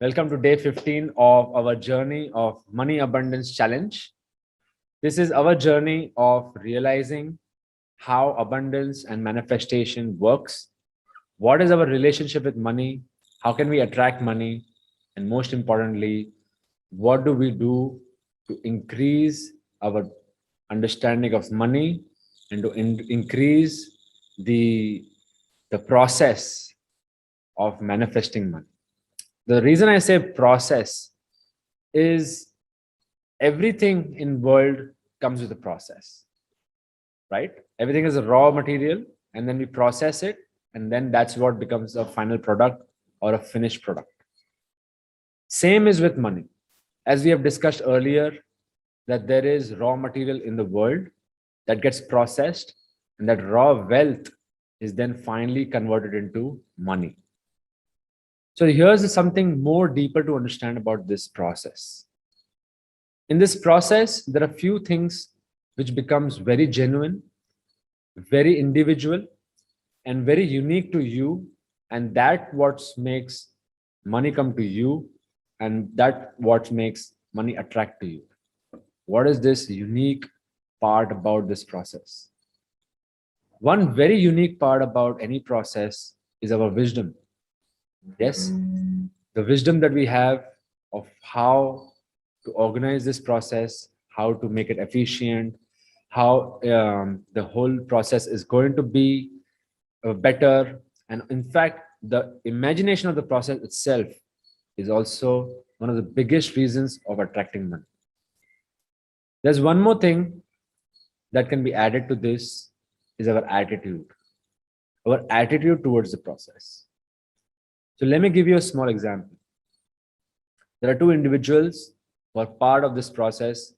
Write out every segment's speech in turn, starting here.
Welcome to day 15 of our journey of Money Abundance Challenge. This is our journey of realizing how abundance and manifestation works. What is our relationship with money? How can we attract money? And most importantly, what do we do to increase our understanding of money and to increase the, the process of manifesting money? The reason I say process is everything in world comes with a process, right? Everything is a raw material and then we process it, and then that's what becomes a final product or a finished product. Same is with money. As we have discussed earlier, that there is raw material in the world that gets processed, and that raw wealth is then finally converted into money. So here's something more deeper to understand about this process. In this process, there are few things which becomes very genuine, very individual, and very unique to you, and that what makes money come to you, and that what makes money attract to you. What is this unique part about this process? One very unique part about any process is our wisdom. Yes, the wisdom that we have of how to organize this process, how to make it efficient, how the whole process is going to be better. And in fact, the imagination of the process itself is also one of the biggest reasons of attracting money. There's one more thing that can be added to this is our attitude towards the process. So let me give you a small example. There are two individuals who are part of this process.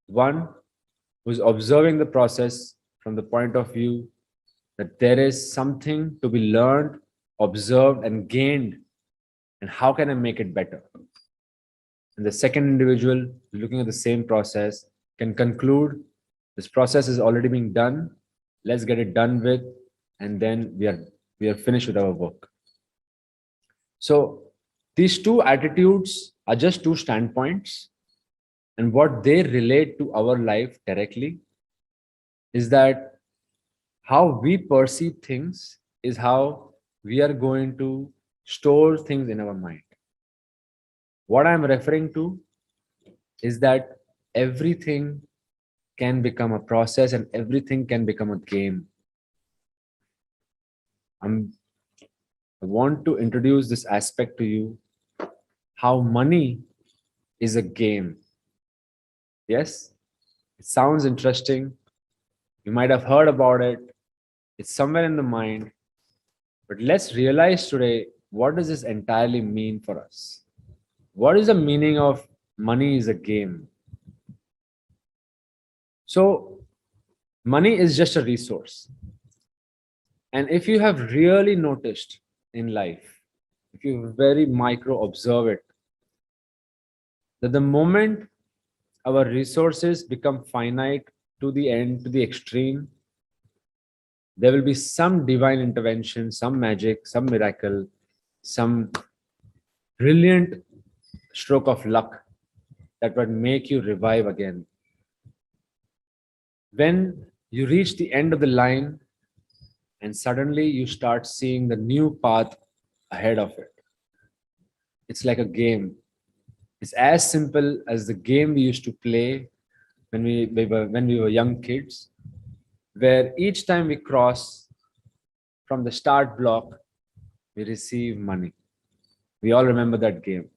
One who's observing the process from the point of view that there is something to be learned, observed, and gained, and how can I make it better? And the second individual looking at the same process can conclude this process is already being done. Let's get it done with, and then we are finished with our work. So these two attitudes are just two standpoints, and what they relate to our life directly is that how we perceive things is how we are going to store things in our mind. What I'm referring to is that everything can become a process and everything can become a game. I want to introduce this aspect to you, how money is a game. Yes, it sounds interesting. You might have heard about it. It's somewhere in the mind. But let's realize today, what does this entirely mean for us? What is the meaning of money is a game? So money is just a resource. And if you have really noticed in life, if you very micro observe it, that the moment our resources become finite to the end, to the extreme, there will be some divine intervention, some magic, some miracle, some brilliant stroke of luck that would make you revive again. When you reach the end of the line and suddenly you start seeing the new path ahead of it, it's like a game. It's as simple as the game we used to play when we were young kids, where each time we cross from the start block, we receive money. We all remember that game.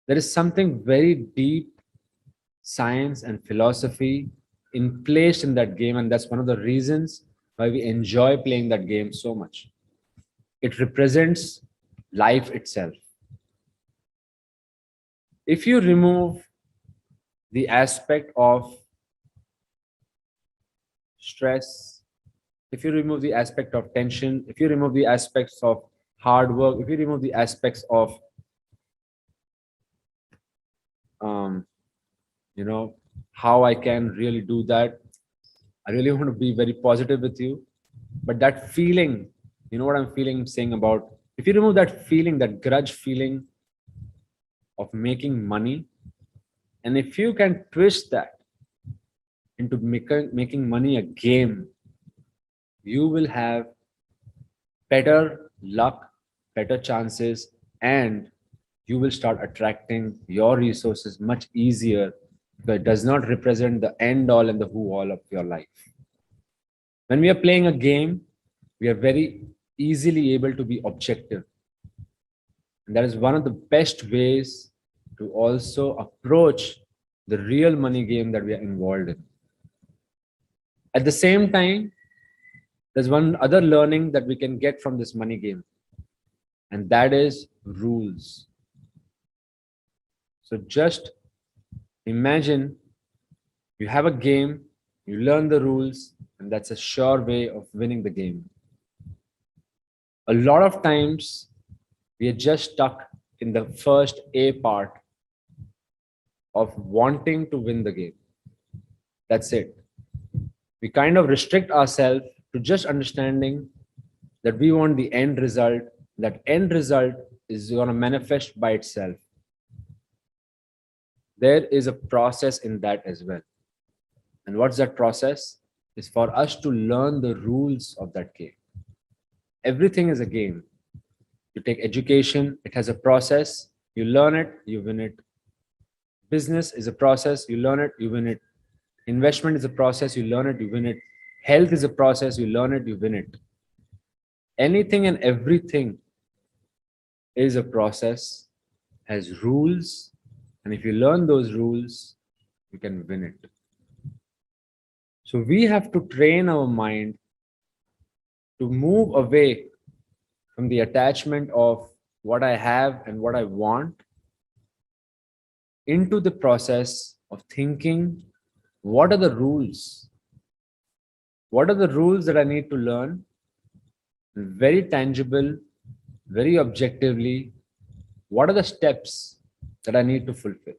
There is something very deep science and philosophy in placed in that game, and that's one of the reasons why we enjoy playing that game so much. It represents life itself. If you remove the aspect of stress, if you remove the aspect of tension, if you remove the aspects of hard work, if you remove the aspects of how I can really do that, I really want to be very positive with you. But that feeling, you know what I'm feeling, saying about If you remove that feeling, that grudge feeling of making money, and if you can twist that into making money a game, you will have better luck, better chances, and you will start attracting your resources much easier, because it does not represent the end all and the who all of your life. When we are playing a game, we are very easily able to be objective. And that is one of the best ways to also approach the real money game that we are involved in. At the same time, there's one other learning that we can get from this money game, and that is rules. So just imagine you have a game, you learn the rules, and that's a sure way of winning the game. A lot of times, we are just stuck in the first A part of wanting to win the game. That's it. We kind of restrict ourselves to just understanding that we want the end result. That end result is going to manifest by itself. There is a process in that as well. And what's that process? Is for us to learn the rules of that game. Everything is a game. You take education, it has a process. You learn it, you win it. Business is a process, you learn it, you win it. Investment is a process, you learn it, you win it. Health is a process, you learn it, you win it. Anything and everything is a process, has rules, and if you learn those rules, you can win it. So we have to train our mind to move away from the attachment of what I have and what I want into the process of thinking, what are the rules? What are the rules that I need to learn? Very tangible, very objectively, what are the steps that I need to fulfill?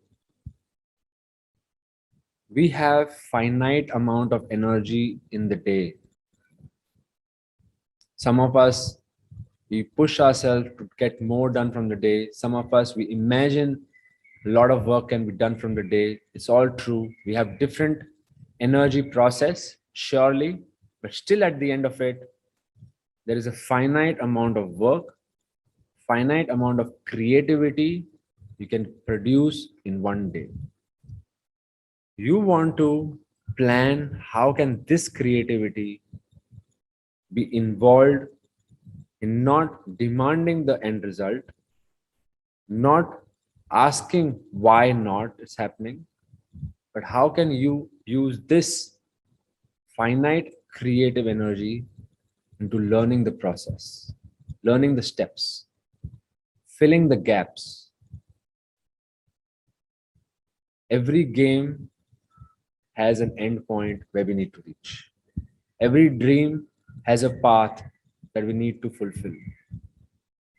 We have finite amount of energy in the day. Some of us, we push ourselves to get more done from the day. Some of us, we imagine a lot of work can be done from the day. It's all true. We have different energy process, surely, but still at the end of it, there is a finite amount of work, finite amount of creativity you can produce in one day. You want to plan how can this creativity be involved in not demanding the end result, not asking why not it's happening, but how can you use this finite creative energy into learning the process, learning the steps, filling the gaps. Every game has an end point where we need to reach. Every dream has a path that we need to fulfill.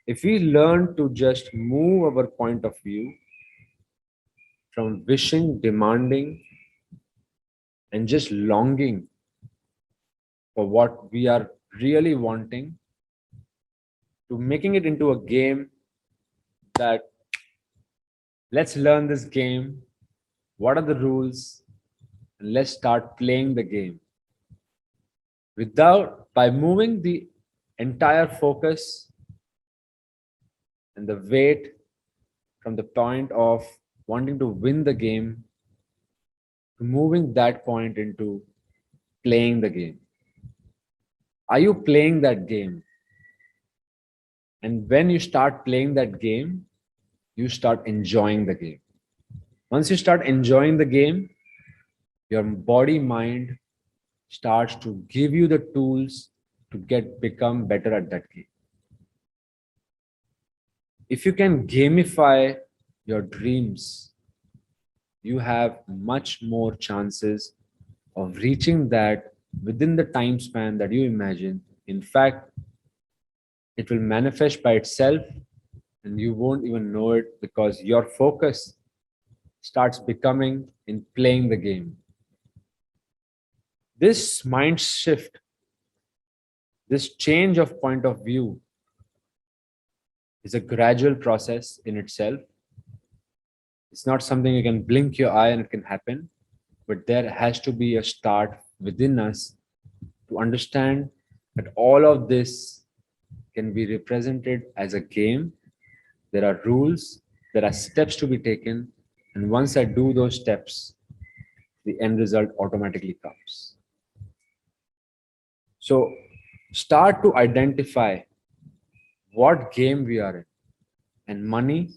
If we learn to just move our point of view from wishing, demanding, and just longing for what we are really wanting, to making it into a game that let's learn this game, what are the rules, and let's start playing the game. By moving the entire focus and the weight from the point of wanting to win the game to moving that point into playing the game. Are you playing that game? And when you start playing that game, you start enjoying the game. Once you start enjoying the game, your body mind starts to give you the tools to become better at that game. If you can gamify your dreams, you have much more chances of reaching that within the time span that you imagine. In fact, it will manifest by itself and you won't even know it because your focus starts becoming in playing the game. This mind shift, this change of point of view is a gradual process in itself. It's not something you can blink your eye and it can happen, but there has to be a start within us to understand that all of this can be represented as a game. There are rules, there are steps to be taken, and once I do those steps, the end result automatically comes. So start to identify what game we are in. And money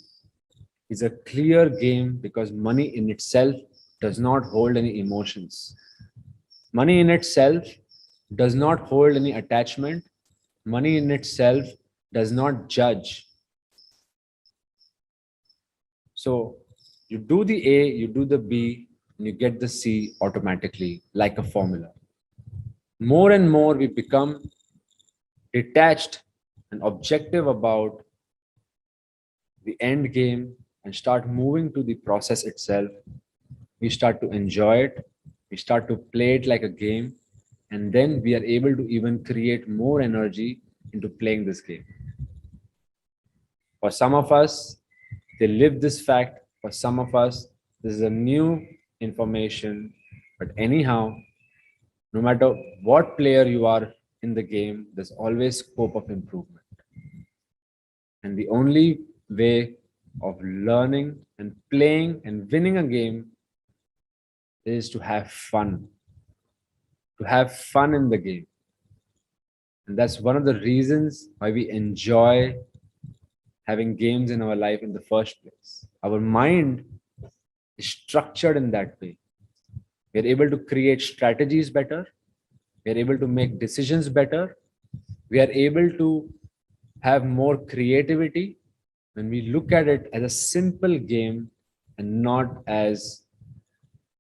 is a clear game because money in itself does not hold any emotions. Money in itself does not hold any attachment. Money in itself does not judge. So you do the A, you do the B, and you get the C automatically, like a formula. More and more we become detached and objective about the end game and start moving to the process itself. We start to enjoy it, we start to play it like a game, and then we are able to even create more energy into playing this game. For some of us, they live this fact. For some of us, this is a new information. But anyhow, no matter what player you are in the game, there's always scope of improvement. And the only way of learning and playing and winning a game is to have fun, in the game. And that's one of the reasons why we enjoy having games in our life in the first place. Our mind is structured in that way. We're able to create strategies better. We're able to make decisions better. We are able to have more creativity when we look at it as a simple game and not as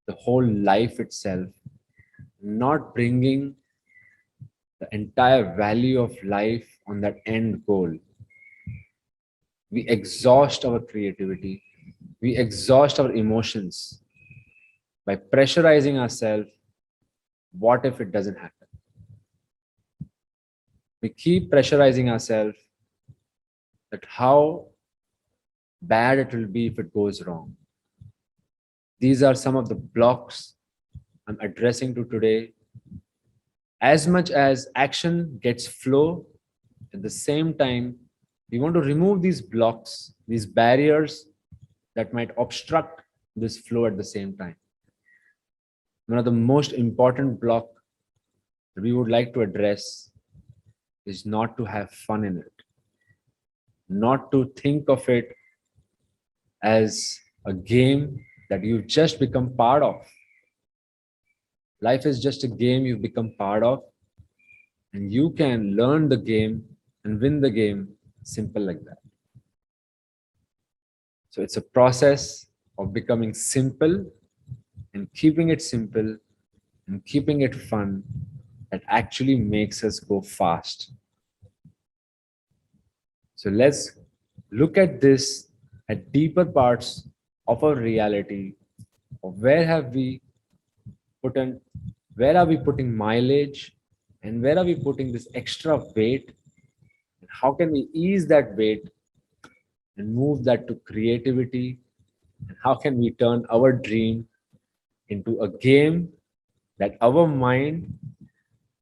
the whole life itself, not bringing the entire value of life on that end goal. We exhaust our creativity, we exhaust our emotions by pressurizing ourselves. What if it doesn't happen? We keep pressurizing ourselves that how bad it will be if it goes wrong. These are some of the blocks I'm addressing to today. As much as action gets flow, at the same time, we want to remove these blocks, these barriers that might obstruct this flow at the same time. One of the most important block that we would like to address is not to have fun in it, not to think of it as a game that you've just become part of. Life is just a game you've become part of, and you can learn the game and win the game simple like that. So it's a process of becoming simple and keeping it simple and keeping it fun that actually makes us go fast. So let's look at this at deeper parts of our reality of where are we putting mileage, and where are we putting this extra weight, and how can we ease that weight and move that to creativity, and how can we turn our dream into a game that our mind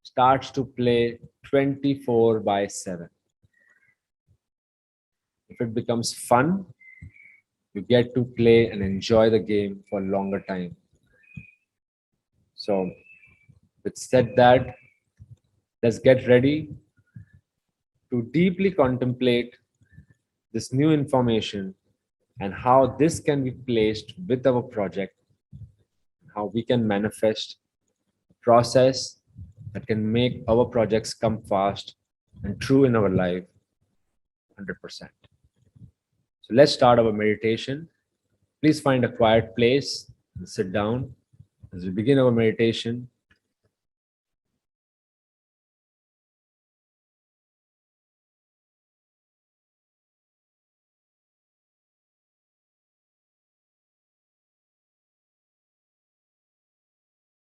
starts to play 24/7. If it becomes fun, you get to play and enjoy the game for a longer time. So with said that, let's get ready to deeply contemplate this new information and how this can be placed with our project, how we can manifest a process that can make our projects come fast and true in our life 100%. So let's start our meditation. Please find a quiet place and sit down. As we begin our meditation,